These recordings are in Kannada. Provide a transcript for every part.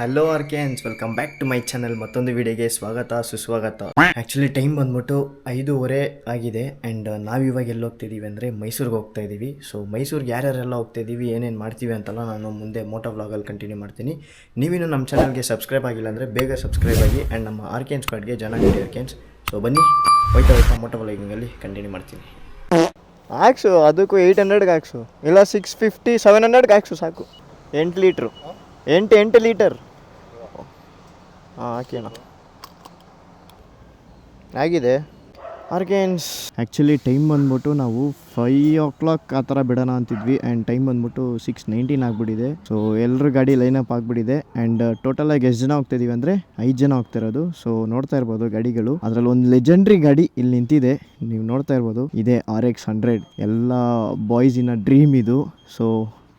ಹಲೋ ಆರ್ಕೆನ್ಸ್, welcome back to my channel. ಮತ್ತೊಂದು ವಿಡಿಯೋಗೆ ಸ್ವಾಗತ ಸುಸ್ವಾಗತ. ಆ್ಯಕ್ಚುಲಿ ಟೈಮ್ ಬಂದ್ಬಿಟ್ಟು 5:30 ಆಗಿದೆ ಆ್ಯಂಡ್ ನಾವಿವಾಗ ಎಲ್ಲಿ ಹೋಗ್ತಿದ್ದೀವಿ ಅಂದರೆ ಮೈಸೂರಿಗೆ ಹೋಗ್ತಾ ಇದ್ದೀವಿ. ಸೊ ಮೈಸೂರಿಗೆ ಯಾರ್ಯಾರೆಲ್ಲ ಹೋಗ್ತಾ ಇದ್ದೀವಿ, ಏನೇನು ಮಾಡ್ತೀವಿ ಅಂತೆಲ್ಲ ನಾನು ಮುಂದೆ ಮೋಟೋ ವ್ಲಾಗಲ್ಲಿ ಕಂಟಿನ್ಯೂ ಮಾಡ್ತೀನಿ. ನೀವಿನ್ನು ನಮ್ಮ ಚಾನಲ್ಗೆ ಸಬ್ಸ್ಕ್ರೈಬ್ ಆಗಿಲ್ಲ ಅಂದರೆ ಬೇಗ ಸಬ್ಸ್ಕ್ರೈಬ್ ಆಗಿ ಆ್ಯಂಡ್ ನಮ್ಮ ಆರ್ಕೆನ್ಸ್ ಸ್ಕ್ವಾಡ್ಗೆ ಜನ ಆರ್ಕೆನ್ಸ್. ಸೊ ಬನ್ನಿ, ಹೋಯ್ತಾ ಮೋಟೋ ವ್ಲಾಗಿಂಗಲ್ಲಿ ಕಂಟಿನ್ಯೂ ಮಾಡ್ತೀನಿ. ಹಾಕ್ಸು, ಅದಕ್ಕೂ 800ಗೆ ಹಾಕ್ಸು, ಇಲ್ಲ 650 700ಗೆ ಹಾಕ್ಸು ಸಾಕು. 8 ಲೀಟ್ರು, 8 ಲೀಟರ್. ಹಾಂ ಹಾಕಿಣ ಆಗಿದೆ ಆರ್ಕೆನ್ಸ್. ಆ್ಯಕ್ಚುಲಿ ಟೈಮ್ ಬಂದ್ಬಿಟ್ಟು ನಾವು 5 o'clock ಆ ಥರ ಬಿಡೋಣ ಅಂತಿದ್ವಿ ಆ್ಯಂಡ್ ಟೈಮ್ ಬಂದ್ಬಿಟ್ಟು 6:19 ಆಗಿಬಿಟ್ಟಿದೆ. ಸೊ ಎಲ್ಲರೂ ಗಾಡಿ ಲೈನಪ್ ಆಗಿಬಿಟ್ಟಿದೆ ಆ್ಯಂಡ್ ಟೋಟಲಾಗಿ ಎಷ್ಟು ಜನ ಹೋಗ್ತಿದ್ದೀವಿ ಅಂದರೆ 5 ಜನ ಹೋಗ್ತಿರೋದು. ಸೊ ನೋಡ್ತಾ ಇರ್ಬೋದು ಗಾಡಿಗಳು, ಅದರಲ್ಲಿ ಒಂದು ಲೆಜೆಂಡ್ರಿ ಗಾಡಿ ಇಲ್ಲಿ ನಿಂತಿದೆ, ನೀವು ನೋಡ್ತಾ ಇರ್ಬೋದು. ಇದೇ RX 100, ಎಲ್ಲ ಬಾಯ್ಸಿನ ಡ್ರೀಮ್ ಇದು. ಸೊ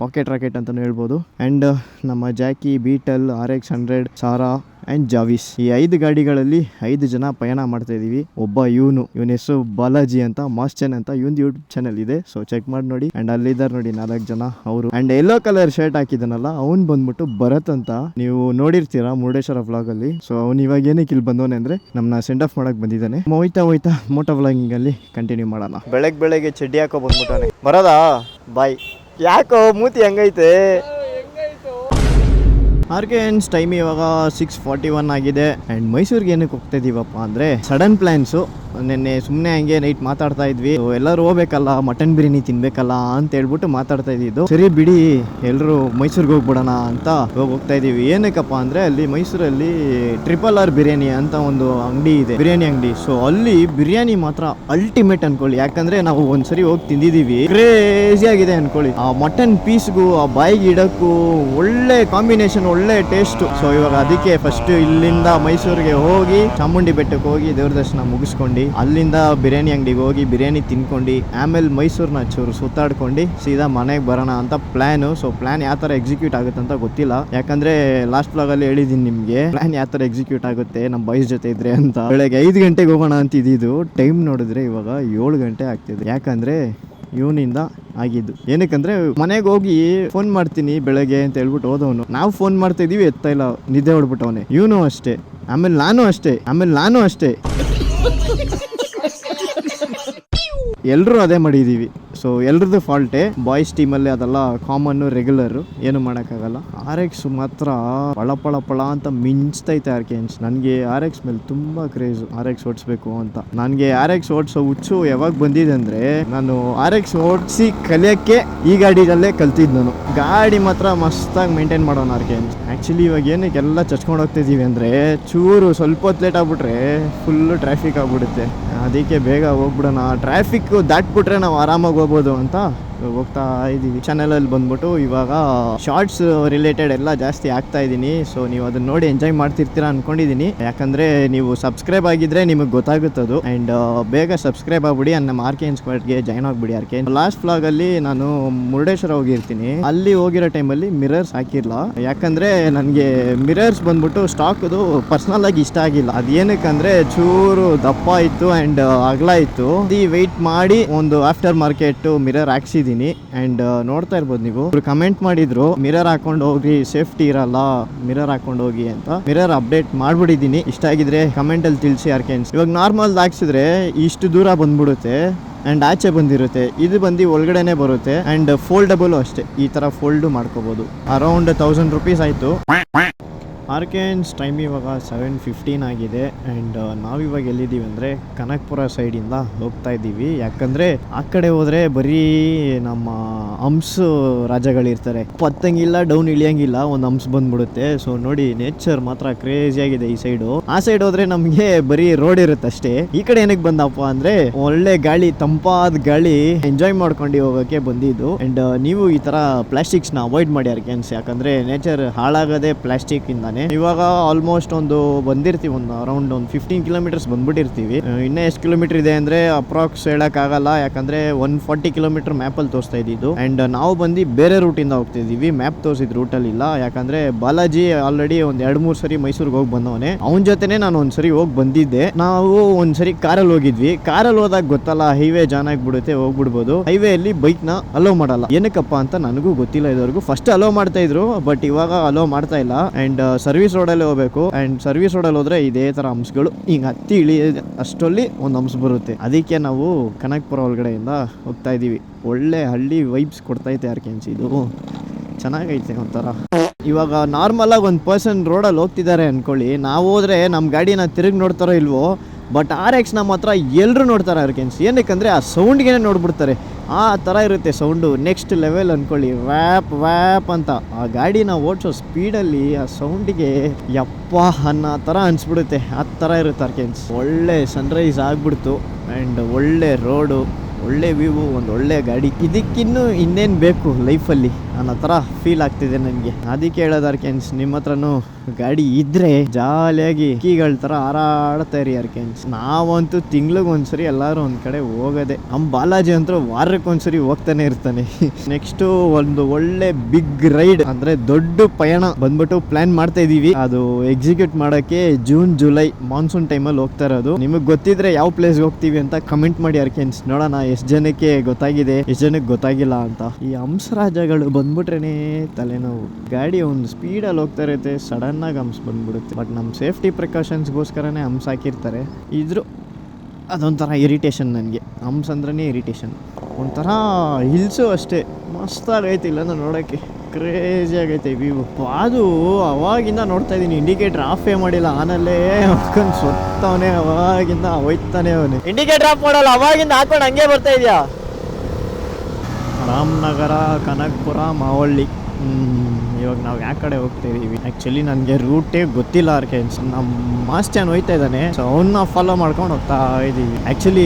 ಪಾಕೆಟ್ ರಾಕೆಟ್ ಅಂತಲೂ ಹೇಳ್ಬೋದು. ಆ್ಯಂಡ್ ನಮ್ಮ ಜಾಕಿ, ಬೀಟಲ್, RX 100, ಸಾರಾ ಆ್ಯಂಡ್ ಜಾವಿಸ್, ಈ 5 ಗಾಡಿಗಳಲ್ಲಿ 5 ಜನ ಪಯಣ ಮಾಡ್ತಾ ಇದ್ದೀವಿ. ಒಬ್ಬ ಇವನ ಹೆಸರು ಬಾಲಾಜಿ ಅಂತ, ಮಾಸ್ಚನ್ ಅಂತ, ಇವನ್ ಯೂಟ್ಯೂಬ್ ಚಾನಲ್ ಇದೆ. ಸೊ ಚೆಕ್ ಮಾಡಿ ನೋಡಿ. ಆ್ಯಂಡ್ ಅಲ್ಲಿದ್ದಾರೆ ನೋಡಿ 4 ಜನ ಅವರು. ಆ್ಯಂಡ್ ಯೆಲ್ಲೋ ಕಲರ್ ಶರ್ಟ್ ಹಾಕಿದಾನಲ್ಲ, ಅವ್ನು ಬಂದ್ಬಿಟ್ಟು ಭರತ್ ಅಂತ, ನೀವು ನೋಡಿರ್ತೀರಾ ಮುರುಡೇಶ್ವರ ವ್ಲಾಗಲ್ಲಿ. ಸೊ ಅವ್ನು ಇವಾಗ ಏನಕ್ಕೆ ಇಲ್ಲಿ ಬಂದವನೆ ಅಂದರೆ ನಮ್ಮನ್ನ ಸೆಂಡ್ ಆಫ್ ಮಾಡಕ್ಕೆ ಬಂದಿದ್ದಾನೆ. ಹೋಯ್ತಾ ಮೋಟೋ ವ್ಲಾಗಿಂಗಲ್ಲಿ ಕಂಟಿನ್ಯೂ ಮಾಡೋಣ. ಬೆಳಗ್ಗೆ ಚಡ್ಡಿ ಹಾಕೋ ಬಂದ್ಬಿಟ್ಟಾನೆ. ಬರೋದಾ ಬಾಯ್. ಯಾಕೋ ಮೂತಿ ಹೆಂಗೈತೆ ಆರ್ಕೆನ್ಸ್. ಟೈಮ್ ಇವಾಗ 6:41 ಆಗಿದೆ ಆ್ಯಂಡ್ ಮೈಸೂರಿಗೆ ಏನಕ್ಕೆ ಹೋಗ್ತಾ ಇದೀವಪ್ಪ ಅಂದರೆ ಸಡನ್ ಪ್ಲ್ಯಾನ್ಸು. ನಿನ್ನೆ ಸುಮ್ಮನೆ ಹಂಗೆ ನೈಟ್ ಮಾತಾಡ್ತಾ ಇದ್ವಿ, ಎಲ್ಲರೂ ಹೋಗ್ಬೇಕಲ್ಲ, ಮಟನ್ ಬಿರಿಯಾನಿ ತಿನ್ಬೇಕಲ್ಲ ಅಂತ ಹೇಳ್ಬಿಟ್ಟು ಮಾತಾಡ್ತಾ ಇದ್ದಿದ್ದು. ಸರಿ ಬಿಡಿ, ಎಲ್ಲರೂ ಮೈಸೂರಿಗೆ ಹೋಗ್ಬಿಡೋಣ ಅಂತ ಹೋಗ್ತಾ ಇದೀವಿ. ಏನಕ್ಕಪ್ಪ ಅಂದರೆ ಅಲ್ಲಿ ಮೈಸೂರಲ್ಲಿ RRR ಬಿರಿಯಾನಿ ಅಂತ ಒಂದು ಅಂಗಡಿ ಇದೆ, ಬಿರಿಯಾನಿ ಅಂಗಡಿ. ಸೊ ಅಲ್ಲಿ ಬಿರಿಯಾನಿ ಮಾತ್ರ ಅಲ್ಟಿಮೇಟ್ ಅನ್ಕೊಳ್ಳಿ. ಯಾಕಂದ್ರೆ ನಾವು ಒಂದ್ಸರಿ ಹೋಗಿ ತಿಂದಿದೀವಿ, ಕ್ರೇಜಿ ಆಗಿದೆ ಅನ್ಕೊಳ್ಳಿ. ಆ ಮಟನ್ ಪೀಸ್ಗೂ ಆ ಬಾಯಿಗೆ ಇಡಕ್ಕೂ ಒಳ್ಳೆ ಕಾಂಬಿನೇಷನ್, ಒಳ್ಳೆ ಟೇಸ್ಟ್. ಸೊ ಇವಾಗ ಅದಕ್ಕೆ ಫಸ್ಟ್ ಇಲ್ಲಿಂದ ಮೈಸೂರಿಗೆ ಹೋಗಿ ಚಾಮುಂಡಿ ಬೆಟ್ಟಕ್ಕೆ ಹೋಗಿ ದೇವ್ರ ದರ್ಶನ ಮುಗಿಸ್ಕೊಂಡು ಅಲ್ಲಿಂದ ಬಿರಿಯಾನಿ ಅಂಗಡಿಗೆ ಹೋಗಿ ಬಿರಿಯಾನಿ ತಿನ್ಕೊಂಡು ಆಮೇಲೆ ಮೈಸೂರನ್ನ ಚೂರು ಸುತ್ತಾಡ್ಕೊಂಡು ಸೀದಾ ಮನೆಗೆ ಬರೋಣ ಅಂತ ಪ್ಲಾನು. ಸೊ ಪ್ಲಾನ್ ಯಾವ ಥರ ಎಕ್ಸಿಕ್ಯೂಟ್ ಆಗುತ್ತೆ ಅಂತ ಗೊತ್ತಿಲ್ಲ, ಯಾಕಂದ್ರೆ ಲಾಸ್ಟ್ ವ್ಲಾಗಲ್ಲಿ ಹೇಳಿದ್ದೀನಿ ನಿಮಗೆ ಪ್ಲಾನ್ ಯಾವ ಥರ ಎಕ್ಸಿಕ್ಯೂಟ್ ಆಗುತ್ತೆ ನಮ್ಮ ಬಾಯ್ಸ್ ಜೊತೆ ಇದ್ರೆ ಅಂತ. ಬೆಳಗ್ಗೆ 5 ಗಂಟೆಗೆ ಹೋಗೋಣ ಅಂತಿದ್ದು, ಟೈಮ್ ನೋಡಿದ್ರೆ ಇವಾಗ 7 ಗಂಟೆ ಆಗ್ತಿದೆ. ಯಾಕಂದ್ರೆ ಇವನಿಂದ ಆಗಿದ್ದು ಏನಕ್ಕಂದ್ರೆ ಮನೆಗೆ ಹೋಗಿ ಫೋನ್ ಮಾಡ್ತೀನಿ ಬೆಳಗ್ಗೆ ಅಂತ ಹೇಳ್ಬಿಟ್ಟು ಹೋದವನು, ನಾವು ಫೋನ್ ಮಾಡ್ತಾ ಇದೀವಿ, ಎತ್ತಾ ಇಲ್ಲ, ನಿದ್ದೆ ಹೊಡ್ಬಿಟ್ಟವನೆ. ಇವನು ಅಷ್ಟೇ, ಆಮೇಲೆ ನಾನು ಅಷ್ಟೇ ಎಲ್ಲರೂ ಅದೇ ಮಾಡಿದ್ದೀವಿ. ಸೊ ಎಲ್ರದ್ದು ಫಾಲ್ಟೇ, ಬಾಯ್ಸ್ ಟೀಮಲ್ಲಿ ಅದೆಲ್ಲ ಕಾಮನ್ನು, ರೆಗ್ಯುಲರು, ಏನು ಮಾಡೋಕ್ಕಾಗಲ್ಲ. RX ಮಾತ್ರ ಪಳ ಅಂತ ಮಿಂಚ್ತೈತೆ ಆರ್ಕೆನ್ಸ್. ನನಗೆ RX ಮೇಲೆ ತುಂಬ ಕ್ರೇಜು, RX ಓಡಿಸ್ಬೇಕು ಅಂತ. ನನಗೆ RX ಓಡಿಸೋ ಹುಚ್ಚು ಯಾವಾಗ ಬಂದಿದೆ ಅಂದರೆ, ನಾನು RX ಓಡಿಸಿ ಕಲಿಯೋಕ್ಕೆ ಈ ಗಾಡಿಯಲ್ಲೇ ಕಲ್ತಿದ್ದು. ನಾನು ಗಾಡಿ ಮಾತ್ರ ಮಸ್ತಾಗಿ ಮೇಂಟೈನ್ ಮಾಡೋಣ ಆರ್ಕೆನ್ಸ್. ಆ್ಯಕ್ಚುಲಿ ಇವಾಗ ಏನಕ್ಕೆ ಎಲ್ಲ ಚಚ್ಕೊಂಡು ಹೋಗ್ತಿದ್ದೀವಿ ಅಂದರೆ, ಚೂರು ಸ್ವಲ್ಪ ಹೊತ್ತು ಲೇಟ್ ಆಗಿಬಿಟ್ರೆ ಫುಲ್ಲು ಟ್ರಾಫಿಕ್ ಆಗಿಬಿಡುತ್ತೆ. ಅದಕ್ಕೆ ಬೇಗ ಹೋಗ್ಬಿಡೋಣ, ಟ್ರಾಫಿಕ್ ದಾಟ್ಬಿಟ್ರೆ ನಾವು ಆರಾಮಾಗಿ ಹೋಗ್ಬೋದು ಅಂತ ಹೋಗ್ತಾ ಇದ್ದೀವಿ. ಚಾನಲಲ್ಲಿ ಬಂದ್ಬಿಟ್ಟು ಇವಾಗ ಶಾರ್ಟ್ಸ್ ರಿಲೇಟೆಡ್ ಎಲ್ಲ ಜಾಸ್ತಿ ಆಗ್ತಾ ಇದ್ದೀನಿ. ಸೊ ನೀವು ಅದನ್ನ ನೋಡಿ ಎಂಜಾಯ್ ಮಾಡ್ತಿರ್ತೀರಾ ಅನ್ಕೊಂಡಿದ್ದೀನಿ. ಯಾಕಂದ್ರೆ ನೀವು ಸಬ್ಸ್ಕ್ರೈಬ್ ಆಗಿದ್ರೆ ನಿಮಗೆ ಗೊತ್ತಾಗುತ್ತದು. ಆ್ಯಂಡ್ ಬೇಗ ಸಬ್ಸ್ಕ್ರೈಬ್ ಆಗ್ಬಿಡಿ, ನಮ್ಮ ಆರ್ಕೆನ್ ಸ್ಕ್ವಾಡ್ಗೆ ಜಾಯ್ನ್ ಆಗ್ಬಿಡಿ. ಆರ್ಕೆನ್ ಲಾಸ್ಟ್ ವ್ಲಾಗ್ ಅಲ್ಲಿ ನಾನು ಮುರುಡೇಶ್ವರ ಹೋಗಿರ್ತೀನಿ, ಅಲ್ಲಿ ಹೋಗಿರೋ ಟೈಮಲ್ಲಿ ಮಿರರ್ಸ್ ಹಾಕಿರ್ಲ. ಯಾಕಂದ್ರೆ ನನಗೆ ಮಿರರ್ಸ್ ಬಂದ್ಬಿಟ್ಟು ಸ್ಟಾಕ್ದು ಪರ್ಸನಲ್ ಆಗಿ ಇಷ್ಟ ಆಗಿಲ್ಲ. ಅದೇನಕ್ಕಂದ್ರೆ ಚೂರು ದಪ್ಪ ಇತ್ತು ಆ್ಯಂಡ್ ಅಗಲ ಇತ್ತು. ವೆಯ್ಟ್ ಮಾಡಿ ಒಂದು ಆಫ್ಟರ್ ಮಾರ್ಕೆಟ್ ಮಿರರ್ ಹಾಕ್ಸಿದ್ದೀನಿ. ಆ್ಯಂಡ್ ನೋಡ್ತಾ ಇರ್ಬೋದು ನೀವು, ಕಮೆಂಟ್ ಮಾಡಿದ್ರು ಮಿರರ್ ಹಾಕೊಂಡು ಹೋಗಿ, ಸೇಫ್ಟಿ ಇರಲ್ಲ ಮಿರರ್ ಹಾಕೊಂಡು ಹೋಗಿ ಅಂತ. ಮಿರರ್ ಅಪ್ಡೇಟ್ ಮಾಡ್ಬಿಟ್ಟಿದ್ದೀನಿ, ಇಷ್ಟ ಆಗಿದ್ರೆ ಕಮೆಂಟ್ ಅಲ್ಲಿ ತಿಳಿಸಿ ಆರ್ಕೆನ್ಸ್. ಇವಾಗ ನಾರ್ಮಲ್ ಹಾಕ್ಸಿದ್ರೆ ಇಷ್ಟು ದೂರ ಬಂದ್ಬಿಡುತ್ತೆ ಆ್ಯಂಡ್ ಆಚೆ ಬಂದಿರುತ್ತೆ, ಇದು ಬಂದು ಒಳಗಡೆನೆ ಬರುತ್ತೆ. ಆ್ಯಂಡ್ ಫೋಲ್ಡಬಲ್ ಅಷ್ಟೇ, ಈ ಥರ ಫೋಲ್ಡು ಮಾಡ್ಕೋಬೋದು. ಅರೌಂಡ್ 1000 ರೂಪೀಸ್ ಆಯಿತು. ಆರ್ಕೆನ್ಸ್ ಟೈಮ್ ಇವಾಗ 7:15 ಆಗಿದೆ ಆ್ಯಂಡ್ ನಾವಿವಾಗ ಎಲ್ಲಿದ್ದೀವಿ ಅಂದರೆ ಕನಕಪುರ ಸೈಡಿಂದ ಹೋಗ್ತಾ ಇದ್ದೀವಿ. ಯಾಕಂದರೆ ಆ ಕಡೆ ಹೋದರೆ ಬರೀ ನಮ್ಮ ಹಂಸ ರಾಜಗಳಿರ್ತಾರೆ, ಪತ್ತಂಗಿಲ್ಲ, ಡೌನ್ ಇಳಿಯಂಗಿಲ್ಲ, ಒಂದು ಹಂಸ ಬಂದ್ಬಿಡುತ್ತೆ. ಸೊ ನೋಡಿ, ನೇಚರ್ ಮಾತ್ರ ಕ್ರೇಜಿ ಆಗಿದೆ ಈ ಸೈಡು. ಆ ಸೈಡ್ ಹೋದ್ರೆ ನಮಗೆ ಬರೀ ರೋಡ್ ಇರುತ್ತೆ ಅಷ್ಟೇ. ಈ ಕಡೆ ಏನಕ್ಕೆ ಬಂದಪ್ಪ ಅಂದರೆ ಒಳ್ಳೆ ಗಾಳಿ, ತಂಪಾದ ಗಾಳಿ ಎಂಜಾಯ್ ಮಾಡ್ಕೊಂಡು ಹೋಗೋಕ್ಕೆ ಬಂದಿದ್ದು. ಆ್ಯಂಡ್ ನೀವು ಈ ಥರ ಪ್ಲಾಸ್ಟಿಕ್ಸ್ನ ಅವಾಯ್ಡ್ ಮಾಡಿ ಆರ್ಕೆನ್ಸ್, ಯಾಕಂದರೆ ನೇಚರ್ ಹಾಳಾಗೋದೇ ಪ್ಲಾಸ್ಟಿಕ್ ಇಂದಾನೆ. ಇವಾಗ ಆಲ್ಮೋಸ್ಟ್ ಬಂದಿರ್ತೀವಿ, ಅರೌಂಡ್ 15 ಕಿಲೋಮೀಟರ್ಸ್ ಬಂದ್ಬಿಟ್ಟಿರ್ತೀವಿ. ಇನ್ನೇ ಎಷ್ಟು ಕಿಲೋಮೀಟರ್ ಇದೆ ಅಂದ್ರೆ ಅಪ್ರಾಕ್ಸ್ ಹೇಳಕ್ಕಾಗಲ್ಲ, ಯಾಕಂದ್ರೆ 140 ಕಿಲೋಮೀಟರ್ ಮ್ಯಾಪ್ ಅಲ್ಲಿ ತೋರಿಸ್ತಾ ಇದ್ದಿದ್ದು. ಅಂಡ್ ನಾವು ಬಂದು ಬೇರೆ ರೂಟಿಂದ ಹೋಗ್ತಿದೀವಿ, ಮ್ಯಾಪ್ ತೋರಿಸಿದ ರೂಟಲ್ಲಿ ಇಲ್ಲ. ಯಾಕಂದ್ರೆ ಬಾಲಾಜಿ ಆಲ್ರೆಡಿ ಒಂದ್ 2-3 ಸರಿ ಮೈಸೂರಿಗೆ ಹೋಗಿ ಬಂದವನೆ, ಅವನ ಜೊತೆನೆ ನಾನು ಒಂದ್ಸರಿ ಹೋಗಿ ಬಂದಿದ್ದೆ. ನಾವು ಒಂದ್ಸರಿ ಕಾರಲ್ಲಿ ಹೋಗಿದ್ವಿ, ಕಾರಲ್ಲಿ ಹೋದಾಗ ಗೊತ್ತಲ್ಲ, ಹೈವೇ ಜಾನ್ ಆಗ್ಬಿಡುತ್ತೆ, ಹೋಗ್ಬಿಡ್ಬೋದು. ಹೈವೇ ಅಲ್ಲಿ ಬೈಕ್ ನ ಅಲೋ ಮಾಡಲ್ಲ, ಏನಕ್ಕಪ್ಪ ಅಂತ ನನಗೂ ಗೊತ್ತಿಲ್ಲ ಇದುವರೆಗೂ. ಫಸ್ಟ್ ಅಲೋ ಮಾಡ್ತಾ ಇದ್ರು, ಬಟ್ ಇವಾಗ ಅಲೋ ಮಾಡ್ತಾ ಇಲ್ಲ. ಅಂಡ್ ಸರ್ವಿಸ್ ರೋಡಲ್ಲಿ ಹೋಗ್ಬೇಕು. ಆ್ಯಂಡ್ ಸರ್ವಿಸ್ ರೋಡಲ್ಲಿ ಹೋದ್ರೆ ಇದೇ ಥರ ಹಂಸಗಳು ಹಿಂಗೆ ಹತ್ತಿ ಇಳಿ ಅಷ್ಟರಲ್ಲಿ ಒಂದು ಹಂಸ ಬರುತ್ತೆ. ಅದಕ್ಕೆ ನಾವು ಕನಕಪುರ ಒಳಗಡೆಯಿಂದ ಹೋಗ್ತಾ ಇದ್ದೀವಿ. ಒಳ್ಳೆ ಹಳ್ಳಿ ವೈಬ್ಸ್ ಕೊಡ್ತೈತೆ ಆರ್ಕೆನ್ಸ್. ಇದು ಚೆನ್ನಾಗೈತೆ ಒಂಥರ. ಇವಾಗ ನಾರ್ಮಲಾಗಿ ಒಂದು ಪರ್ಸನ್ ರೋಡಲ್ಲಿ ಹೋಗ್ತಿದ್ದಾರೆ ಅಂದ್ಕೊಳ್ಳಿ, ನಾವು ಹೋದರೆ ನಮ್ಮ ಗಾಡಿನ ತಿರುಗಿ ನೋಡ್ತಾರೋ ಇಲ್ವೋ, ಬಟ್ RX ನಮ್ಮ ಹತ್ರ ಎಲ್ಲರೂ ನೋಡ್ತಾರೆ ಆರ್ಕೆನ್ಸ್. ಏನಕ್ಕಂದರೆ ಆ ಸೌಂಡ್ಗೆ ನೋಡ್ಬಿಡ್ತಾರೆ. ಆ ಥರ ಇರುತ್ತೆ ಸೌಂಡು, ನೆಕ್ಸ್ಟ್ ಲೆವೆಲ್ ಅಂದ್ಕೊಳ್ಳಿ. ವ್ಯಾಪ್ ವ್ಯಾಪ್ ಅಂತ ಆ ಗಾಡಿನ ಓಡಿಸೋ ಸ್ಪೀಡಲ್ಲಿ ಆ ಸೌಂಡಿಗೆ ಯಪ್ಪ ಅನ್ನೋ ಥರ ಅನಿಸ್ಬಿಡುತ್ತೆ. ಆ ಥರ ಇರುತ್ತೆ ಆರ್ಕೆನ್ಸ್. ಒಳ್ಳೆ ಸನ್ರೈಸ್ ಆಗಿಬಿಡ್ತು ಆ್ಯಂಡ್ ಒಳ್ಳೆ ರೋಡು, ಒಳ್ಳೆ ವ್ಯೂ, ಒಂದು ಒಳ್ಳೆ ಗಾಡಿ. ಇದಕ್ಕಿನ್ನೂ ಇನ್ನೇನು ಬೇಕು ಲೈಫಲ್ಲಿ ಅನ್ನೋ ಥರ ಫೀಲ್ ಆಗ್ತಿದೆ ನನಗೆ. ಅದಕ್ಕೆ ಹೇಳೋದು ಆರ್ಕೆನ್ಸ್, ನಿಮ್ಮ ಹತ್ರನೂ ಗಾಡಿ ಇದ್ರೆ ಜಾಲಿಯಾಗಿ ಕೀಗಳ ಥರ ಹಾರಾಡ್ತಾ ಇರಿ ಆರ್ಕೆನ್ಸ್. ನಾವಂತೂ ತಿಂಗ್ಳಿಗೊಂದ್ಸರಿ ಎಲ್ಲರೂ ಒಂದು ಕಡೆ ಹೋಗೋದೆ. ನಮ್ಮ ಬಾಲಾಜಿ ಅಂತೂ ವಾರಕ್ಕೊಂದ್ಸರಿ ಹೋಗ್ತಾನೆ ಇರ್ತಾನೆ. ನೆಕ್ಸ್ಟು ಒಂದು ಒಳ್ಳೆ ಬಿಗ್ ರೈಡ್ ಅಂದರೆ ದೊಡ್ಡ ಪಯಣ ಬಂದ್ಬಿಟ್ಟು ಪ್ಲಾನ್ ಮಾಡ್ತಾ ಇದ್ದೀವಿ. ಅದು ಎಕ್ಸಿಕ್ಯೂಟ್ ಮಾಡೋಕ್ಕೆ ಜೂನ್ ಜುಲೈ ಮಾನ್ಸೂನ್ ಟೈಮಲ್ಲಿ ಹೋಗ್ತಾ ಇರೋದು. ನಿಮಗೆ ಗೊತ್ತಿದ್ರೆ ಯಾವ ಪ್ಲೇಸ್ಗೆ ಹೋಗ್ತೀವಿ ಅಂತ ಕಮೆಂಟ್ ಮಾಡಿ ಆರ್ಕೆನ್ಸ್. ನೋಡೋಣ ಎಷ್ಟು ಜನಕ್ಕೆ ಗೊತ್ತಾಗಿದೆ, ಎಷ್ಟು ಜನಕ್ಕೆ ಗೊತ್ತಾಗಿಲ್ಲ ಅಂತ. ಈ ಹಂಸರಾಜಗಳು ಬಂದ್ಬಿಟ್ರೇನೆ ತಲೆನೋವು. ಗಾಡಿ ಒಂದು ಸ್ಪೀಡಲ್ಲಿ ಹೋಗ್ತಾ ಇರುತ್ತೆ, ಸಡನ್ನಾಗಿ ಹಂಸ ಬಂದ್ಬಿಡುತ್ತೆ. ಬಟ್ ನಮ್ಮ ಸೇಫ್ಟಿ ಪ್ರಿಕಾಷನ್ಸ್ಗೋಸ್ಕರನೇ ಹಂಸ ಹಾಕಿರ್ತಾರೆ. ಇದ್ರು ಅದೊಂಥರ ಇರಿಟೇಷನ್ ನನಗೆ. ಹಂಸ ಅಂದ್ರೇ ಇರಿಟೇಷನ್. ಒಂಥರ ಹಿಲ್ಸು ಅಷ್ಟೇ ಮಸ್ತಾಗೈತೆ. ಇಲ್ಲ ನೋಡೋಕ್ಕೆ ಕ್ರೇಜಿ ಆಗೈತೆ ವ್ಯೂ. ಅದು ಅವಾಗಿಂದ ನೋಡ್ತಾ ಇದ್ದೀನಿ. ಇಂಡಿಕೇಟರ್ ಆಫೇ ಮಾಡಿಲ್ಲ, ಆನಲ್ಲೇ ಹೊತ್ಕೊಂಡು ಸೊತ್ತವನೇ. ಅವಾಗಿಂದ ಹೋಯ್ತಾನೆ ಅವನು. ಇಂಡಿಕೇಟರ್ ಆಫ್ ಮಾಡಲ್ಲ, ಅವಾಗಿಂದ ಹಾಕೊಂಡು ಹಂಗೆ ಬರ್ತಾ ಇದೆಯಾ. ರಾಮನಗರ, ಕನಕಪುರ, ಮಾವಳ್ಳಿ. ಇವಾಗ ನಾವು ಯಾವ ಕಡೆ ಹೋಗ್ತಾ ಇದೀವಿ ಆ್ಯಕ್ಚುಲಿ ನನಗೆ ರೂಟೇ ಗೊತ್ತಿಲ್ಲ ಆರ್ಕೆನ್ಸ್. ನಮ್ಮ ಮಾಸ್ಟ್ಯಾನ್ ಹೋಯ್ತಾ ಇದ್ದಾನೆ, ಸೊ ಅವನ್ನ ಫಾಲೋ ಮಾಡ್ಕೊಂಡು ಹೋಗ್ತಾ ಇದ್ದೀವಿ. ಆ್ಯಕ್ಚುಲಿ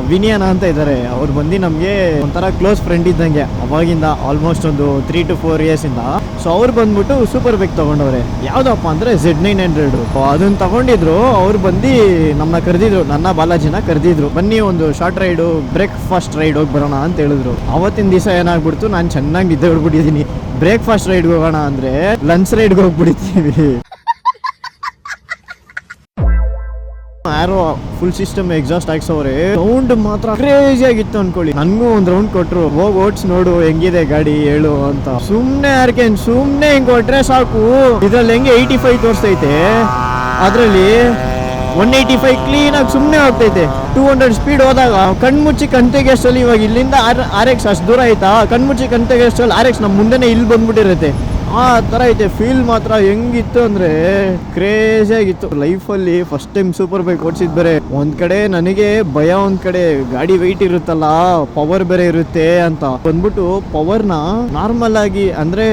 ವಿನಿಯನ ಅಂತ ಇದ್ದಾರೆ, ಅವ್ರು ಬಂದು ನಮಗೆ ಒಂಥರ ಕ್ಲೋಸ್ ಫ್ರೆಂಡ್ ಇದ್ದಂಗೆ ಅವಾಗಿಂದ, ಆಲ್ಮೋಸ್ಟ್ ಒಂದು 3 to 4 years ಇಂದ. ಸೊ ಅವ್ರು ಬಂದ್ಬಿಟ್ಟು ಸೂಪರ್ ಬೈಕ್ ತೊಗೊಂಡವ್ರೆ. ಯಾವುದಪ್ಪ ಅಂದರೆ Z900. ಅದನ್ನು ತಗೊಂಡಿದ್ರು. ಅವ್ರು ಬಂದು ನಮ್ಮನ್ನ ಕರೆದಿದ್ರು, ನನ್ನ ಬಾಲಾಜಿನ ಕರೆದಿದ್ರು, ಬನ್ನಿ ಒಂದು ಶಾರ್ಟ್ ರೈಡು, ಬ್ರೇಕ್ಫಾಸ್ಟ್ ರೈಡ್ ಹೋಗಿ ಬರೋಣ ಅಂತ ಹೇಳಿದ್ರು. ಅವತ್ತಿನ ದಿವಸ ಏನಾಗ್ಬಿಡ್ತು, ನಾನು ಚೆನ್ನಾಗಿ ನಿದ್ದೆ ಹೊಡ್ಬಿಟ್ಟಿದ್ದೀನಿ. ಬ್ರೇಕ್ಫಾಸ್ಟ್ ರೈಡ್ಗೆ ಹೋಗೋಣ ಅಂದರೆ ಲಂಚ್ ರೈಡ್ಗೆ ಹೋಗ್ಬಿಡ್ತೀವಿ. ಆರೋ ಫುಲ್ ಸಿಸ್ಟಮ್ ಎಕ್ಸಾಸ್ಟ್ ಹಾಕ್ಸವ್ರೆ. ಸೌಂಡ್ ಮಾತ್ರ ಕ್ರೇಜಿ ಆಗಿತ್ತು ಅನ್ಕೊಳ್ಳಿ. ನನಗೂ ಒಂದು ರೌಂಡ್ ಕೊಟ್ರು, ಹೋಗಿ ಓಡ್ಸ್ ನೋಡು ಹೆಂಗಿದೆ ಗಾಡಿ ಹೇಳು ಅಂತ. ಸುಮ್ಮನೆ ಆರ್ಕೆನ್, ಸುಮ್ಮನೆ ಹಿಂಗೆ ಕೊಟ್ರೆ ಸಾಕು. ಇದ್ರಲ್ಲಿ ಹೆಂಗೆ 85 ತೋರಿಸ್ತೈತೆ, ಅದರಲ್ಲಿ 185 ಕ್ಲೀನಾಗಿ ಸುಮ್ಮನೆ ಹೋಗ್ತೈತೆ. 200 ಸ್ಪೀಡ್ ಹೋದಾಗ ಕಣ್ಮುಚ್ಚಿ ಕಂತೆಗೆಷ್ಟಲ್ಲಿ, ಇವಾಗ ಇಲ್ಲಿಂದ RX ಅಷ್ಟು ದೂರ ಆಯ್ತಾ, ಕಣ್ಮುಚ್ಚಿ ಕಂತೆಗೆಷ್ಟಲ್ಲಿ RX ನಮ್ಮ ಮುಂದೆನೇ ಇಲ್ಲಿ ಬಂದ್ಬಿಟ್ಟಿರುತ್ತೆ. ಆ ಥರ ಐತೆ ಫೀಲ್. ಮಾತ್ರ ಹೆಂಗಿತ್ತು ಅಂದರೆ ಕ್ರೇಜಿ ಆಗಿತ್ತು. ಲೈಫಲ್ಲಿ ಫಸ್ಟ್ ಟೈಮ್ ಸೂಪರ್ ಬೈಕ್ ಓಡಿಸಿದ್ ಬೇರೆ. ಒಂದು ಕಡೆ ನನಗೆ ಭಯ, ಒಂದು ಕಡೆ ಗಾಡಿ ವೆಯ್ಟ್ ಇರುತ್ತಲ್ಲ, ಪವರ್ ಬೇರೆ ಇರುತ್ತೆ ಅಂತ ಬಂದ್ಬಿಟ್ಟು ಪವರ್ನ ನಾರ್ಮಲ್ ಆಗಿ ಅಂದರೆ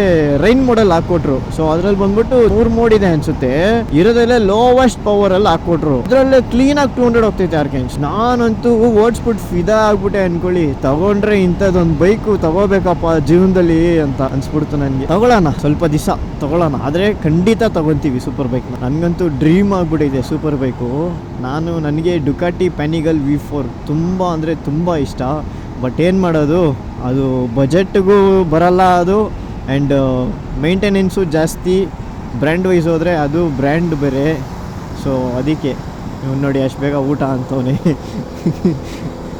ರೈನ್ ಮೋಡಲ್ಲಿ ಹಾಕ್ಕೊಟ್ರು. ಸೊ ಅದ್ರಲ್ಲಿ ಬಂದ್ಬಿಟ್ಟು 3 ಮೋಡ್ ಇದೆ ಅನ್ಸುತ್ತೆ, ಇರೋದಲ್ಲೇ ಲೋವೆಸ್ಟ್ ಪವರ್ ಅಲ್ಲಿ ಹಾಕ್ಕೊಟ್ರು. ಅದ್ರಲ್ಲೇ ಕ್ಲೀನಾಗಿ 200 ಹೋಗ್ತೈತೆ ಆರ್ಕೆನ್ಸ್. ನಾನಂತೂ ಓಡಿಸ್ಬಿಟ್ಟು ಫಿದಾ ಆಗ್ಬಿಟ್ಟೆ ಅನ್ಕೊಳ್ಳಿ. ತಗೊಂಡ್ರೆ ಇಂಥದ್ದೊಂದು ಬೈಕು ತಗೋಬೇಕಪ್ಪ ಜೀವನದಲ್ಲಿ ಅಂತ ಅನ್ಸ್ಬಿಡ್ತು ನನಗೆ. ತಗೊಳ್ಳೋಣ, ಸ್ವಲ್ಪ ದಿವಸ ತಗೊಳ್ಳೋಣ, ಆದರೆ ಖಂಡಿತ ತಗೊತೀವಿ ಸೂಪರ್ ಬೈಕ್ನ. ನನಗಂತೂ ಡ್ರೀಮ್ ಆಗಿಬಿಟ್ಟಿದೆ ಸೂಪರ್ ಬೈಕು. ನನಗೆ ಡುಕಾಟಿ ಪ್ಯಾನಿಗಲ್ V4 ತುಂಬ ಅಂದರೆ ತುಂಬ ಇಷ್ಟ. ಬಟ್ ಏನು ಮಾಡೋದು, ಅದು ಬಜೆಟ್ಗೂ ಬರಲ್ಲ ಅದು, ಆ್ಯಂಡ್ ಮೇಂಟೆನೆನ್ಸು ಜಾಸ್ತಿ. ಬ್ರ್ಯಾಂಡ್ ವೈಸ್ ಹೋದರೆ ಅದು ಬ್ರ್ಯಾಂಡ್ ಬೇರೆ. ಸೊ ಅದಕ್ಕೆ ಇವ್ನು ನೋಡಿ ಅಷ್ಟು ಬೇಗ ಊಟ ಅಂತವನೇ.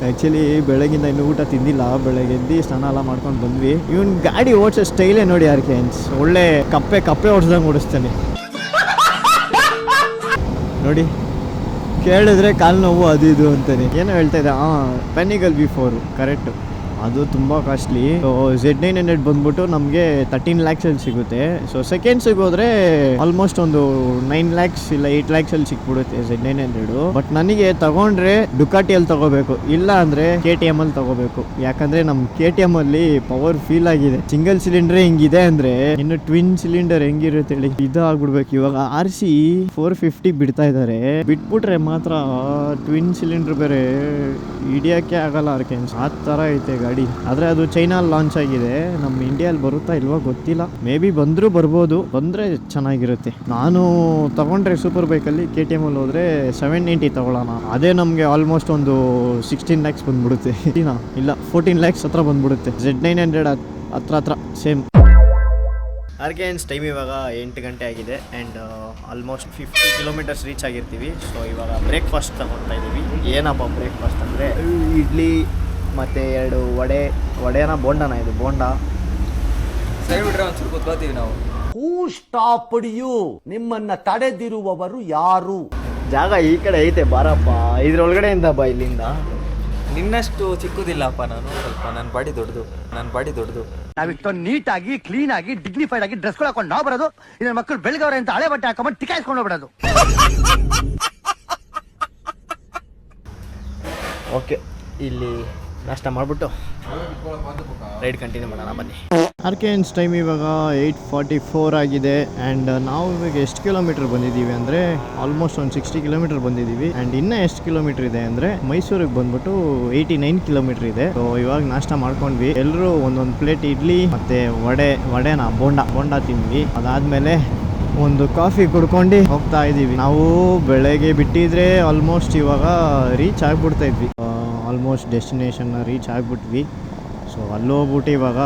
ಆ್ಯಕ್ಚುಲಿ ಬೆಳಗಿಂದ ಇನ್ನೂ ಊಟ ತಿಂದಿಲ್ಲ. ಬೆಳಗ್ಗೆ ಎದ್ದು ಸ್ನಾನ ಎಲ್ಲ ಮಾಡ್ಕೊಂಡು ಬಂದ್ವಿ. ಇವನ್ ಗಾಡಿ ಓಡಿಸೋ ಸ್ಟೈಲೇ ನೋಡಿ ಆರ್ಕೆನ್ಸ್. ಒಳ್ಳೆ ಕಪ್ಪೆ ಓಡಿಸ್ದಂಗೆ ಓಡಿಸ್ತಾನೆ ನೋಡಿ. ಕೇಳಿದ್ರೆ ಕಾಲು ನೋವು ಅದು ಇದು ಅಂತಾನೆ ಏನೋ ಹೇಳ್ತಾ ಇದ್ದೆ. ಪ್ಯಾನಿಗಲ್ V4 ಕರೆಕ್ಟು, ಅದು ತುಂಬ ಕಾಸ್ಟ್ಲಿ. Z900 ಬಂದ್ಬಿಟ್ಟು ನಮಗೆ 13 lakhsಲ್ಲಿ ಸಿಗುತ್ತೆ. ಸೊ ಸೆಕೆಂಡ್ಸಿಗೆ ಹೋದರೆ ಆಲ್ಮೋಸ್ಟ್ ಒಂದು 9 lakhs ಇಲ್ಲ 8 lakhsಲ್ಲಿ ಸಿಕ್ಬಿಡುತ್ತೆ Z900. ಬಟ್ ನನಗೆ ತಗೊಂಡ್ರೆ ಡುಕಾಟಿಯಲ್ಲಿ ತಗೋಬೇಕು, ಇಲ್ಲ ಅಂದರೆ KTM ಅಲ್ಲಿ ತಗೋಬೇಕು. ಯಾಕಂದರೆ ನಮ್ಮ KTM ಅಲ್ಲಿ ಪವರ್ ಫೀಲ್ ಆಗಿದೆ. ಸಿಂಗಲ್ ಸಿಲಿಂಡ್ರೆ ಹಿಂಗಿದೆ ಅಂದರೆ ಇನ್ನು ಟ್ವಿನ್ ಸಿಲಿಂಡರ್ ಹೆಂಗಿರುತ್ತೆ ಹೇಳಿ. ಇದು ಆಗ್ಬಿಡ್ಬೇಕು. ಇವಾಗ RC 450 ಬಿಡ್ತಾ ಇದ್ದಾರೆ, ಬಿಟ್ಬಿಟ್ರೆ ಮಾತ್ರ ಟ್ವಿನ್ ಸಿಲಿಂಡರ್ ಬೇರೆ ಹಿಡಿಯೋಕ್ಕೆ ಆಗಲ್ಲ ಆರ್ಕೆನ್ಸ್. ಆ ಥರ ಐತೆ ಗಾಡಿ. ಆದರೆ ಅದು ಚೈನಲ್ಲಿ ಲಾಂಚ್ ಆಗಿದೆ, ನಮ್ಮ ಇಂಡಿಯಲ್ಲಿ ಬರುತ್ತಾ ಇಲ್ವಾ ಗೊತ್ತಿಲ್ಲ. ಮೇ ಬಿ ಬಂದರೂ ಬರ್ಬೋದು, ಬಂದರೆ ಚೆನ್ನಾಗಿರುತ್ತೆ. ನಾನು ತಗೊಂಡ್ರೆ ಸೂಪರ್ ಬೈಕಲ್ಲಿ KTM ಅಲ್ಲಿ ಹೋದರೆ 790 ತಗೊಳ್ಳೋಣ. ಅದೇ ನಮಗೆ ಆಲ್ಮೋಸ್ಟ್ ಒಂದು 16 lakhs ಬಂದ್ಬಿಡುತ್ತೆ. ಇಲ್ಲ 14 lakhs ಹತ್ರ ಬಂದ್ಬಿಡುತ್ತೆ. Z900 ಹತ್ರ ಸೇಮ್. ಆರ್ಕೆನ್ಸ್ ಟೈಮ್ ಇವಾಗ 8 ಗಂಟೆ ಆಗಿದೆ ಆ್ಯಂಡ್ ಆಲ್ಮೋಸ್ಟ್ 50 kilometers ರೀಚ್ ಆಗಿರ್ತೀವಿ. ಸೊ ಇವಾಗ ಬ್ರೇಕ್ಫಾಸ್ಟ್ ತಗೊಳ್ತಾ ಇದ್ದೀವಿ. ಏನಪ್ಪ ಬ್ರೇಕ್ಫಾಸ್ಟ್ ಅಂದರೆ ಇಡ್ಲಿ ಮತ್ತು 2 ವಡೆನ ಬೋಂಡನ, ಇದು ಬೋಂಡ ಸರಿ ಬಿಟ್ರೆ ಒಂಚೂರು ಕೂತ್ಕೋತೀವಿ ನಾವು. Stopped you? ನಿಮ್ಮನ್ನ ತಡೆದಿರುವವರು ಯಾರು? ಜಾಗ ಈ ಕಡೆ ಐತೆ ಬಾರಪ್ಪ, ಇದ್ರೊಳಗಡೆಯಿಂದ ಬಾ ಇಲ್ಲಿಂದ. ನಿನ್ನಷ್ಟು ಚಿಕ್ಕದಿಲ್ಲಪ್ಪ ನಾನು, ಸ್ವಲ್ಪ ನನ್ನ ಬಾಡಿ ದೊಡ್ಡದು. ನಾವಿಷ್ಟೊಂದು ನೀಟಾಗಿ ಕ್ಲೀನ್ ಆಗಿ ಡಿಗ್ನಿಫೈಡ್ ಆಗಿ ಡ್ರೆಸ್ ಹಾಕೊಂಡು ನಾವು ಬರೋದು, ಇದ್ರ ಮಕ್ಕಳು ಬೆಳಗವ್ರೆ ಅಂತ ಹಳೆ ಬಟ್ಟೆ ಹಾಕೊಂಡ್ ಟಿಕಾಯಿಸ್ಕೊಂಡು ಹೋಗ್ಬಿಡೋದು. ಓಕೆ, ಇಲ್ಲಿ ನಾಷ್ಟ ಮಾಡಿಬಿಟ್ಟು ರೈಡ್ ಕಂಟಿನ್ಯೂ ಮಾಡೋಣ ಬನ್ನಿ. ಆರ್ಕೆನ್ಸ್ ಟೈಮ್ ಇವಾಗ 8:44 ಆಗಿದೆ. ಆ್ಯಂಡ್ ನಾವು ಇವಾಗ ಎಷ್ಟು ಕಿಲೋಮೀಟರ್ ಬಂದಿದ್ದೀವಿ ಅಂದರೆ ಆಲ್ಮೋಸ್ಟ್ ಒಂದು 60 ಕಿಲೋಮೀಟರ್ ಬಂದಿದ್ದೀವಿ. ಆ್ಯಂಡ್ ಇನ್ನೂ ಎಷ್ಟು ಕಿಲೋಮೀಟರ್ ಇದೆ ಅಂದರೆ ಮೈಸೂರಿಗೆ ಬಂದ್ಬಿಟ್ಟು 89 ಕಿಲೋಮೀಟರ್ ಇದೆ. ಸೊ ಇವಾಗ ನಾಷ್ಟ ಮಾಡ್ಕೊಂಡ್ವಿ. ಎಲ್ಲರೂ ಒಂದೊಂದು ಪ್ಲೇಟ್ ಇಡ್ಲಿ ಮತ್ತು ವಡೆನ ಬೋಂಡ ತಿಂದ್ವಿ. ಅದಾದಮೇಲೆ ಒಂದು ಕಾಫಿ ಕುಡ್ಕೊಂಡು ಹೋಗ್ತಾ ಇದ್ದೀವಿ. ನಾವು ಬೆಳಗ್ಗೆ ಬಿಟ್ಟಿದ್ರೆ ಆಲ್ಮೋಸ್ಟ್ ಇವಾಗ ರೀಚ್ ಆಗಿಬಿಡ್ತಾ ಇದ್ವಿ. ಆಲ್ಮೋಸ್ಟ್ ಡೆಸ್ಟಿನೇಷನ್ನ ರೀಚ್ ಆಗಿಬಿಟ್ವಿ. ಸೊ ಅಲ್ಲೋಗ್ಬಿಟ್ಟು ಇವಾಗ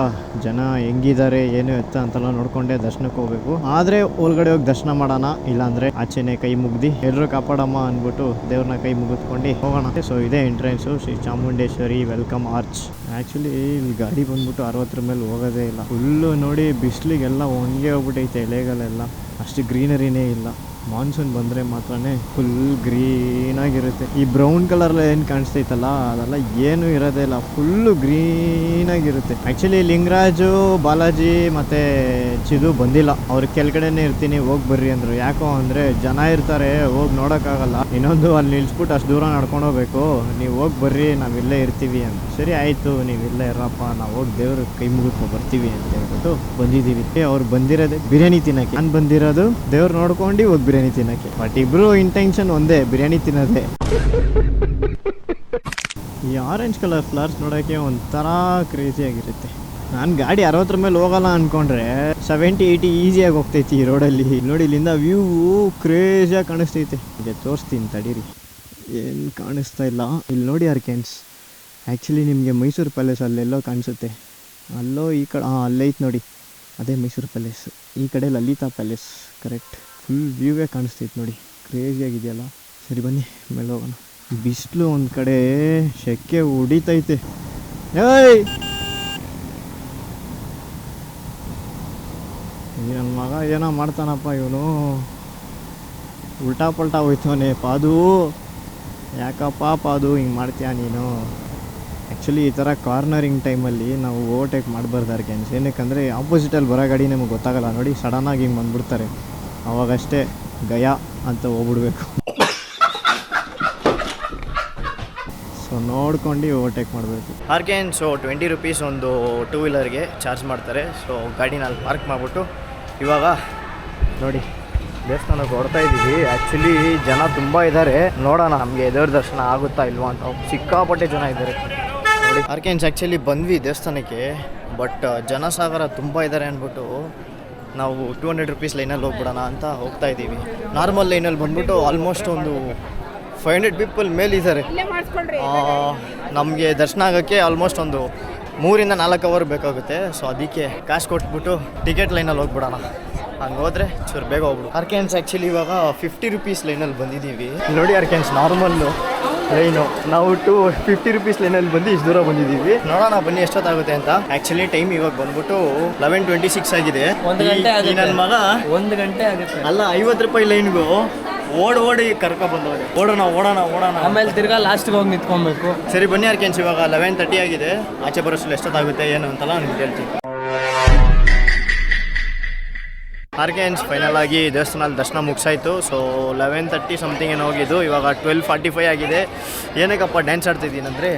ಜನ ಹೆಂಗಿದ್ದಾರೆ ಏನು ಎತ್ತ ಅಂತೆಲ್ಲ ನೋಡ್ಕೊಂಡೆ ದರ್ಶನಕ್ಕೆ ಹೋಗ್ಬೇಕು. ಆದರೆ ಒಳಗಡೆ ಹೋಗಿ ದರ್ಶನ ಮಾಡೋಣ, ಇಲ್ಲಾಂದರೆ ಆಚೆನೆ ಕೈ ಮುಗ್ದು ಎಲ್ಲರೂ ಕಾಪಾಡಮ್ಮ ಅಂದ್ಬಿಟ್ಟು ದೇವ್ರನ್ನ ಕೈ ಮುಗಿದ್ಕೊಂಡು ಹೋಗೋಣ. ಸೊ ಇದೇ entrance, Shri Chamundeshwari welcome arch. Actually ಇಲ್ಲಿ ಗಾಡಿ ಬಂದ್ಬಿಟ್ಟು 60 ಮೇಲೆ ಹೋಗೋದೇ ಇಲ್ಲ. ಫುಲ್ಲು ನೋಡಿ ಬಿಸಿಲಿಗೆಲ್ಲ ಒಣಗಿ ಹೋಗ್ಬಿಟ್ಟೈತೆ ಎಲೆಗಳೆಲ್ಲ, ಅಷ್ಟು ಗ್ರೀನರಿನೇ ಇಲ್ಲ. ಮಾನ್ಸೂನ್ ಬಂದರೆ ಮಾತ್ರನೇ ಫುಲ್ ಗ್ರೀನಾಗಿರುತ್ತೆ. ಈ ಬ್ರೌನ್ ಕಲರ್ ಏನು ಕಾಣಿಸ್ತೈತಲ್ಲ ಅದೆಲ್ಲ ಏನೂ ಇರೋದೇ ಇಲ್ಲ, ಫುಲ್ಲು ಗ್ರೀನಾಗಿರುತ್ತೆ. ಆ್ಯಕ್ಚುಲಿ ಲಿಂಗರಾಜು, ಬಾಲಾಜಿ ಮತ್ತು ಚಿದು ಬಂದಿಲ್ಲ. ಅವ್ರ ಕೆಳಗಡೆನೇ ಇರ್ತೀನಿ ಹೋಗಿ ಬರ್ರಿ ಅಂದರು. ಯಾಕೋ ಅಂದರೆ ಜನ ಇರ್ತಾರೆ, ಹೋಗಿ ನೋಡೋಕ್ಕಾಗಲ್ಲ. ಇನ್ನೊಂದು ಅಲ್ಲಿ ನಿಲ್ಸ್ಬಿಟ್ಟು ಅಷ್ಟು ದೂರ ನಡ್ಕೊಂಡು ಹೋಗ್ಬೇಕು, ನೀವು ಹೋಗಿ ಬರ್ರಿ ನಾವಿಲ್ಲೇ ಇರ್ತೀವಿ ಅಂತ. ಸರಿ ಆಯಿತು, ನೀವು ಇಲ್ಲೇ ಇರಪ್ಪ, ನಾವು ಹೋಗಿ ದೇವ್ರ ಕೈ ಮುಗಿದ್ಕೊ ಬರ್ತೀವಿ ಅಂತ ಹೇಳ್ಬಿಟ್ಟು ಬಂದಿದ್ದೀವಿ. ಅವ್ರು ಬಂದಿರೋದೇ ಬಿರಿಯಾನಿ ತಿನ್ನೋಕ್ಕೆ, ನಾನು ಬಂದಿರೋದು ದೇವ್ರು ನೋಡ್ಕೊಂಡು ಹೋಗಿ ಬಿರಿಯಾನಿ ತಿನ್ನೋಕ್ಕೆ. ಬಟ್ ಇಬ್ರು ಇಂಟೆನ್ಷನ್ ಒಂದೇ, ಬಿರಿಯಾನಿ ತಿನ್ನೋದೇ. ಈ ಆರೆಂಜ್ ಕಲರ್ ಫ್ಲವರ್ಸ್ ನೋಡೋಕ್ಕೆ ಒಂಥರ ಕ್ರೇಜಿಯಾಗಿರುತ್ತೆ. ನಾನು ಗಾಡಿ 60 ಮೇಲೆ ಹೋಗಲ್ಲ ಅಂದ್ಕೊಂಡ್ರೆ 70-80 ಈಸಿಯಾಗಿ ಹೋಗ್ತೈತಿ ಈ ರೋಡಲ್ಲಿ. ನೋಡಿ ಇಲ್ಲಿಂದ ವ್ಯೂ ಕ್ರೇಜಿಯಾಗಿ ಕಾಣಿಸ್ತೈತೆ. ಈಗ ತೋರಿಸ್ತೀನಿ ತಡೀರಿ, ಏನು ಕಾಣಿಸ್ತಾ ಇಲ್ಲ. ಇಲ್ಲಿ ನೋಡಿ ಆರ್ಕೆನ್ಸ್. ಆ್ಯಕ್ಚುಲಿ ನಿಮಗೆ ಮೈಸೂರು ಪ್ಯಾಲೇಸ್ ಅಲ್ಲೆಲ್ಲೋ ಕಾಣಿಸುತ್ತೆ, ಅಲ್ಲೋ ಈ ಕಡೆ ಅಲ್ಲೈತೆ ನೋಡಿ, ಅದೇ ಮೈಸೂರು ಪ್ಯಾಲೇಸ್. ಈ ಕಡೆ ಲಲಿತಾ ಪ್ಯಾಲೇಸ್, ಕರೆಕ್ಟ್. ಫುಲ್ ವ್ಯೂವೇ ಕಾಣಿಸ್ತೈತೆ ನೋಡಿ, ಕ್ರೇಜಿಯಾಗಿದೆಯಲ್ಲ. ಸರಿ ಬನ್ನಿ ಮೇಲೆ ಹೋಗೋಣ. ಬಿಸಿಲು ಒಂದು ಕಡೆ, ಸೆಕೆ ಹೊಡಿತೈತೆ. ಏಯ್ ನನ್ನ ಮಗ ಏನೋ ಮಾಡ್ತಾನಪ್ಪ ಇವನು, ಉಲ್ಟಾ ಪಲ್ಟಾ ಹೋಯ್ತವನೆ. ಪಾದು ಯಾಕಪ್ಪ ಪಾದು ಹಿಂಗೆ ಮಾಡ್ತೀಯ ನೀನು? ಆ್ಯಕ್ಚುಲಿ ಈ ಥರ ಕಾರ್ನರಿಂಗ್ ಟೈಮಲ್ಲಿ ನಾವು ಓವರ್ಟೇಕ್ ಮಾಡಬಾರ್ದು ಆರ್ಕೆನ್ಸ್. ಏನಕ್ಕಂದರೆ ಆಪೋಸಿಟಲ್ಲಿ ಬರೋ ಗಾಡಿ ನಮಗೆ ಗೊತ್ತಾಗಲ್ಲ ನೋಡಿ, ಸಡನ್ನಾಗಿ ಹಿಂಗೆ ಬಂದುಬಿಡ್ತಾರೆ. ಅವಾಗಷ್ಟೇ ಗಯಾ ಅಂತ ಹೋಗ್ಬಿಡ್ಬೇಕು. ಸೊ ನೋಡ್ಕೊಂಡು ಓವರ್ಟೇಕ್ ಮಾಡಬೇಕು. ಆರ್ಕೆನ್ಸು 20 ರೂಪೀಸ್ ಒಂದು 2 ವೀಲರ್ಗೆ ಚಾರ್ಜ್ ಮಾಡ್ತಾರೆ. ಸೊ ಗಾಡಿನ ಅಲ್ಲಿ ಪಾರ್ಕ್ ಮಾಡಿಬಿಟ್ಟು ಇವಾಗ ನೋಡಿ ದೇವಸ್ಥಾನಕ್ಕೆ ಹೊಡ್ತಾ ಇದ್ದೀವಿ. ಆ್ಯಕ್ಚುಲಿ ಜನ ತುಂಬ ಇದ್ದಾರೆ, ನೋಡೋಣ ನಮಗೆ ದೇವ್ರ ದರ್ಶನ ಆಗುತ್ತಾ ಇಲ್ವಾ ಅಂತ. ಸಿಕ್ಕಾಪಟ್ಟೆ ಜನ ಇದ್ದಾರೆ ನೋಡಿ. ಆರ್ಕೆನ್ಸ್ ಆ್ಯಕ್ಚುಲಿ ಬಂದ್ವಿ ದೇವಸ್ಥಾನಕ್ಕೆ, ಬಟ್ ಜನಸಾಗರ ತುಂಬ ಇದ್ದಾರೆ ಅಂದ್ಬಿಟ್ಟು ನಾವು 200 ರೂಪೀಸ್ ಲೈನಲ್ಲಿ ಹೋಗ್ಬಿಡೋಣ ಅಂತ ಹೋಗ್ತಾ ಇದ್ದೀವಿ. ನಾರ್ಮಲ್ ಲೈನಲ್ಲಿ ಬಂದ್ಬಿಟ್ಟು ಆಲ್ಮೋಸ್ಟ್ ಒಂದು 500 ಪೀಪಲ್ ಮೇಲಿದ್ದಾರೆ. ನಮಗೆ ದರ್ಶನ ಆಗೋಕ್ಕೆ ಆಲ್ಮೋಸ್ಟ್ ಒಂದು 3-4 ಅವರ್ ಬೇಕಾಗುತ್ತೆ. ಸೊ ಅದಕ್ಕೆ ಕಾಸು ಕೊಟ್ಬಿಟ್ಟು ಟಿಕೆಟ್ ಲೈನಲ್ಲಿ ಹೋಗ್ಬಿಡೋಣ. ಹಂಗೆ ಹೋದರೆ ಚೂರು ಬೇಗ ಹೋಗ್ಬಿಡು. ಆರ್ಕೆನ್ಸ್ ಆ್ಯಕ್ಚುಲಿ ಇವಾಗ 50 ರೂಪೀಸ್ ಲೈನಲ್ಲಿ ಬಂದಿದ್ದೀವಿ. ನೋಡಿ ಆರ್ಕೆನ್ಸ್ ನಾರ್ಮಲ್ಲು ಲೈನು, ನಾವು 50 ರೂಪೀಸ್ ಲೈನಲ್ಲಿ ಬಂದು ಇಷ್ಟು ದೂರ ಬಂದಿದ್ದೀವಿ. ನೋಡೋಣ ಬನ್ನಿ ಎಷ್ಟೊತ್ತಾಗುತ್ತೆ ಅಂತ. ಆ್ಯಕ್ಚುಲಿ ಟೈಮ್ ಇವಾಗ ಬಂದ್ಬಿಟ್ಟು 11:26 ಆಗಿದೆ. 1 ಗಂಟೆ ಆಗುತ್ತೆ. ನನ್ನ ಮಗ 1 ಗಂಟೆ ಆಗುತ್ತೆ. ಅಲ್ಲ 50 ರೂಪಾಯಿ ಲೈನ್ಗೂ ಓಡಿ ಕರ್ಕೊಬಂದವ್ರೆ. ಓಡೋಣ ಆಮೇಲೆ ತಿರ್ಗಾ ಲಾಸ್ಟ್ಗೆ ಹೋಗಿ ನಿಂತ್ಕೊಬೇಕು. ಸರಿ ಬನ್ನಿ ಆರ್ಕೆನ್ಸ್, ಇವಾಗ 11:30 ಆಗಿದೆ. ಆಚೆ ಬರೋಷ್ಟು ಎಷ್ಟೊತ್ತಾಗುತ್ತೆ ಏನು ಅಂತೆಲ್ಲ ನಿಮ್ಗೆ ಹೇಳ್ತೀನಿ. ಆರ್ಕೆನ್ಸ್ ಫೈನಲ್ ಆಗಿ ದೇವಸ್ಥಾನದಲ್ಲಿ ದರ್ಶನ ಮುಗಿಸಾಯಿತು. ಸೊ 11:30 ಸಮಥಿಂಗ್ ಏನೋ ಹೋಗಿದ್ದು, ಇವಾಗ 12:45 ಆಗಿದೆ. ಏನಕ್ಕಪ್ಪ ಡ್ಯಾನ್ಸ್ ಆಡ್ತಿದ್ದೀನಿ ಅಂದರೆ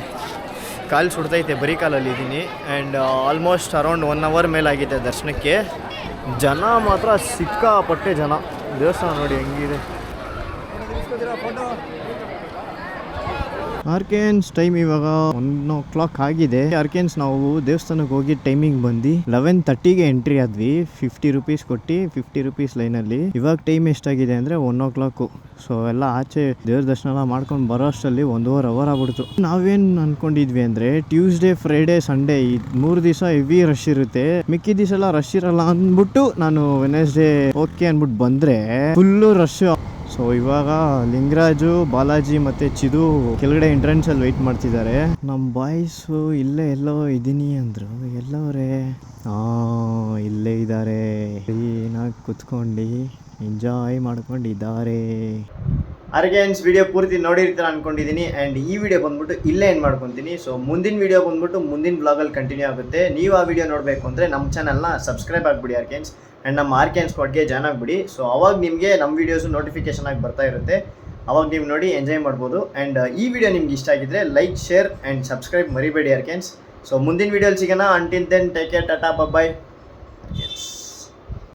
ಕಾಲು ಸುಡ್ತೈತೆ, ಬರೀ ಕಾಲಲ್ಲಿ ಇದ್ದೀನಿ. ಆ್ಯಂಡ್ ಆಲ್ಮೋಸ್ಟ್ ಅರೌಂಡ್ 1 ಅವರ್ ಮೇಲಾಗಿದೆ ದರ್ಶನಕ್ಕೆ. ಜನ ಮಾತ್ರ ಸಿಕ್ಕಾಪಟ್ಟೆ ಜನ. ದೇವಸ್ಥಾನ ನೋಡಿ ಹೆಂಗಿದೆ. ಆರ್ಕೆನ್ಸ್ ಟೈಮ್ ಇವಾಗ 1 o'clock ಆಗಿದೆ. ಆರ್ಕೆನ್ಸ್ ನಾವು ದೇವಸ್ಥಾನಕ್ಕೆ ಹೋಗಿ ಟೈಮಿಂಗ್ ಬಂದು 11:30ಗೆ ಎಂಟ್ರಿ ಆದ್ವಿ. 50 ರೂಪೀಸ್ ಕೊಟ್ಟು 50 ರೂಪೀಸ್ ಲೈನಲ್ಲಿ. ಇವಾಗ ಟೈಮ್ ಎಷ್ಟಾಗಿದೆ ಅಂದರೆ 1 o'clock. ಸೊ ಎಲ್ಲ ಆಚೆ ದೇವ್ರ ದರ್ಶನ ಮಾಡ್ಕೊಂಡು ಬರೋ ಅಷ್ಟರಲ್ಲಿ 1.5 hour ಆಗ್ಬಿಡ್ತು. ನಾವೇನು ಅನ್ಕೊಂಡಿದ್ವಿ ಅಂದರೆ ಟ್ಯೂಸ್ಡೇ, ಫ್ರೈಡೇ, ಸಂಡೇ ಈ 3 ದಿವಸ ಹೆವಿ ರಶ್ ಇರುತ್ತೆ, ಮಿಕ್ಕಿ ದಿವಸ ಎಲ್ಲ ರಶ್ ಇರಲ್ಲ ಅಂದ್ಬಿಟ್ಟು ನಾನು ವೆನೆಸ್ಡೇ ಓಕೆ ಅಂದ್ಬಿಟ್ಟು ಬಂದರೆ ಫುಲ್ಲು ರಶ್. ಸೊ ಇವಾಗ ಲಿಂಗರಾಜು, ಬಾಲಾಜಿ ಮತ್ತು ಚಿದು ಕೆಳಗಡೆ ಎಂಟ್ರೆನ್ಸಲ್ಲಿ ವೆಯ್ಟ್ ಮಾಡ್ತಿದ್ದಾರೆ. ನಮ್ಮ ಬಾಯ್ಸು ಇಲ್ಲೇ ಎಲ್ಲೋ ಇದ್ದೀನಿ ಅಂದರು. ಎಲ್ಲವರೇ? ಇಲ್ಲೇ ಇದ್ದಾರೆ. ಕ್ಲೀನಾಗಿ ಕುತ್ಕೊಂಡು ಎಂಜಾಯ್ ಮಾಡ್ಕೊಂಡಿದ್ದಾರೆ. ಅರ್ಗೇನ್ಸ್ ವಿಡಿಯೋ ಪೂರ್ತಿ ನೋಡಿರ್ತೀರ ಅನ್ಕೊಂಡಿದ್ದೀನಿ. ಆ್ಯಂಡ್ ಈ ವಿಡಿಯೋ ಬಂದ್ಬಿಟ್ಟು ಇಲ್ಲೇ ಏನು ಮಾಡ್ಕೊತೀನಿ. ಸೊ ಮುಂದಿನ ವಿಡಿಯೋ ಬಂದ್ಬಿಟ್ಟು ಮುಂದಿನ ಬ್ಲಾಗಲ್ಲಿ ಕಂಟಿನ್ಯೂ ಆಗುತ್ತೆ. ನೀವು ಆ ವಿಡಿಯೋ ನೋಡಬೇಕು ಅಂದರೆ ನಮ್ಮ ಚಾನಲ್ನ ಸಬ್ಸ್ಕ್ರೈಬ್ ಆಗಿಬಿಡಿ ಅರ್ಗೇನ್ಸ್. ಆ್ಯಂಡ್ ನಮ್ಮ ಆರ್ಕೆನ್ ಸ್ಪಾಟ್ಗೆ ಜಾಯ್ನ್ ಆಗಿಬಿಡಿ. ಸೊ ಅವಾಗ ನಿಮಗೆ ನಮ್ಮ ವೀಡಿಯೋಸು ನೋಟಿಫಿಕೇಶನ್ ಆಗಿ ಬರ್ತಾ ಇರುತ್ತೆ. ಅವಾಗ ನೀವು ನೋಡಿ ಎಂಜಾಯ್ ಮಾಡ್ಬೋದು. ಆ್ಯಂಡ್ ಈ ವಿಡಿಯೋ ನಿಮ್ಗೆ ಇಷ್ಟ ಆಗಿದ್ರೆ ಲೈಕ್, ಶೇರ್ ಆ್ಯಂಡ್ ಸಬ್ಸ್ಕ್ರೈಬ್ ಮರಿಬೇಡಿ ಅರ್ಕೆನ್ಸ್. ಸೊ ಮುಂದಿನ ವಿಡಿಯೋಲಿ ಸಿಗೋಣ. Until then take care, tata, ಬಾಯ್.